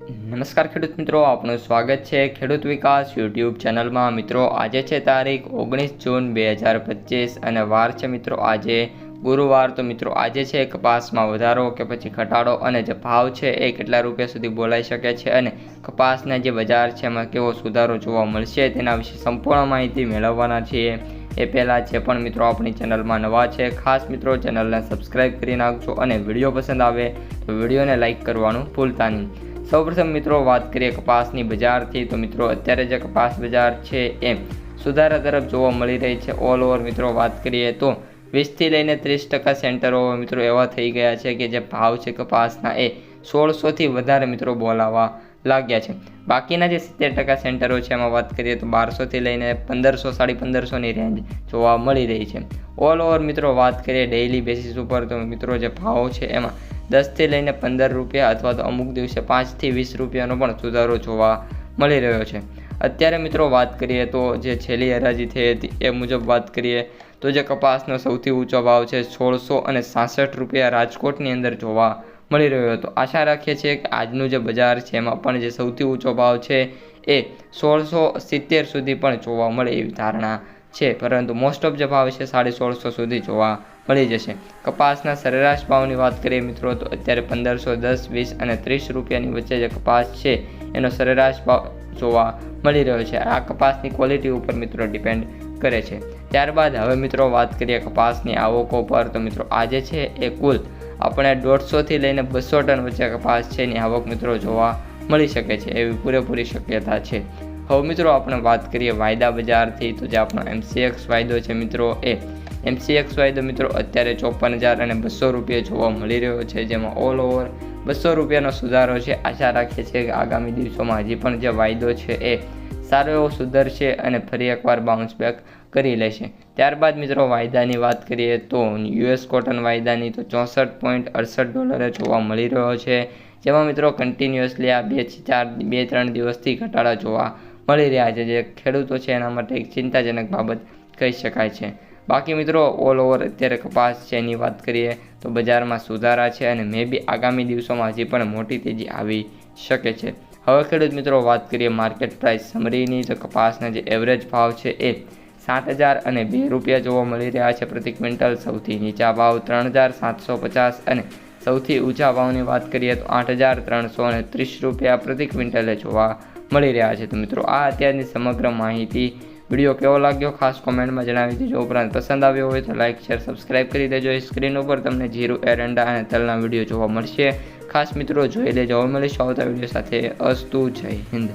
નમસ્કાર ખેડૂત મિત્રો, આપનું સ્વાગત છે ખેડૂત વિકાસ યુટ્યુબ ચેનલમાં। મિત્રો આજે છે તારીખ 19 જૂન 2025 અને વાર છે મિત્રો આજે ગુરુવાર। તો મિત્રો આજે છે કપાસમાં વધારો કે પછી ઘટાડો અને જે ભાવ છે એ કેટલા રૂપિયા સુધી બોલાઈ શકે છે અને કપાસના જે બજાર છે એમાં કેવો સુધારો જોવા મળશે તેના વિશે સંપૂર્ણ માહિતી મેળવવાના છીએ। એ પહેલાં જે પણ મિત્રો આપણી ચેનલમાં નવા છે ખાસ મિત્રો ચેનલને સબસ્ક્રાઈબ કરી નાખજો અને વિડીયો પસંદ આવે તો વિડીયોને લાઇક કરવાનું ભૂલતા નહીં। સૌપ્રથમ મિત્રો વાત કરીએ કપાસની બજારથી, તો મિત્રો અત્યારે જે કપાસ બજાર છે એ સુધારા તરફ જોવા મળી રહી છે। ઓલ ઓવર મિત્રો વાત કરીએ તો 20થી લઈને 30% સેન્ટરો મિત્રો એવા થઈ ગયા છે કે જે ભાવ છે કપાસના એ 1600થી વધારે મિત્રો બોલાવા લાગ્યા છે। બાકીના જે 70% સેન્ટરો છે એમાં વાત કરીએ તો 1200થી લઈને 1500 1550ની રેન્જ જોવા મળી રહી છે। ઓલ ઓવર મિત્રો વાત કરીએ ડેઇલી બેસિસ ઉપર તો મિત્રો જે ભાવ છે એમાં 10થી લઈને 15 રૂપિયા અથવા તો અમુક દિવસે 5થી 20 રૂપિયાનો પણ સુધારો જોવા મળી રહ્યો છે। અત્યારે મિત્રો વાત કરીએ તો જે છેલ્લી હરાજી થઈ હતી એ મુજબ વાત કરીએ તો જે કપાસનો સૌથી ઊંચો ભાવ છે 1666 રૂપિયા રાજકોટની અંદર જોવા મળી રહ્યો હતો। આશા રાખીએ છીએ કે આજનું જે બજાર છે એમાં પણ જે સૌથી ઊંચો ભાવ છે એ 1670 સુધી પણ જોવા મળે એવી ધારણા છે, પરંતુ મોસ્ટ ઓફ જે ભાવ છે 1650 સુધી જોવા મળી જશે। કપાસના સરેરાશ ભાવની વાત કરીએ મિત્રો તો અત્યારે 1510, 20 અને 30 રૂપિયાની વચ્ચે જે કપાસ છે એનો સરેરાશ ભાવ જોવા મળી રહ્યો છે। આ કપાસની ક્વોલિટી ઉપર મિત્રો ડિપેન્ડ કરે છે। ત્યારબાદ હવે મિત્રો વાત કરીએ કપાસની આવકો પર, તો મિત્રો આજે છે એ કુલ આપણે 150થી લઈને 200 ટન વચ્ચે કપાસ છે એની આવક મિત્રો જોવા મળી શકે છે એવી પૂરેપૂરી શક્યતા છે। હવે મિત્રો આપણે વાત કરીએ વાયદા બજારથી, તો જે આપણો MCX વાયદો છે મિત્રો એ MCX વાયદો મિત્રો અત્યારે 54,200 રૂપિયા જોવા મળી રહ્યો છે, જેમાં ઓલ ઓવર 200 રૂપિયાનો સુધારો છે। આશા રાખીએ છીએ કે આગામી દિવસોમાં હજી પણ જે વાયદો છે એ સારો એવો સુધરશે અને ફરી એકવાર બાઉન્સ બેક કરી લેશે। ત્યારબાદ મિત્રો વાયદાની વાત કરીએ તો US કોટન વાયદાની તો $64.68 જોવા મળી રહ્યો છે, જેમાં મિત્રો કન્ટિન્યુઅસલી આ 2-3 દિવસથી ઘટાડા જોવા મળી રહ્યા છે, જે ખેડૂતો છે એના માટે એક ચિંતાજનક બાબત કહી શકાય છે। બાકી મિત્રો ઓલ ઓવર અત્યારે કપાસ છે એની વાત કરીએ તો બજારમાં સુધારા છે અને મે બી આગામી દિવસોમાં હજી પણ મોટી તેજી આવી શકે છે। હવે ખેડૂત મિત્રો વાત કરીએ માર્કેટ પ્રાઇસ સમરીની, તો કપાસના જે એવરેજ ભાવ છે એ 7,002 રૂપિયા જોવા મળી રહ્યા છે પ્રતિ ક્વિન્ટલ। સૌથી નીચા ભાવ 3,750 અને સૌથી ઊંચા ભાવની વાત કરીએ તો 8,330 રૂપિયા પ્રતિ ક્વિન્ટલે જોવા મળી રહ્યા છે। તો મિત્રો આ અત્યારની સમગ્ર માહિતી। વિડીયો કેવો લાગ્યો ખાસ કોમેન્ટમાં જણાવી દેજો। ઉપરાંત પસંદ આવ્યો હોય તો લાઇક શેર સબસ્ક્રાઈબ કરી દેજો। સ્ક્રીન ઉપર તમને જીરું, એરંડા અને તલના વિડીયો જોવા મળશે, ખાસ મિત્રો જોઈ લેજો। હવે મળીશું આવતા વિડીયો સાથે। અસ્તુ, જય હિન્દ।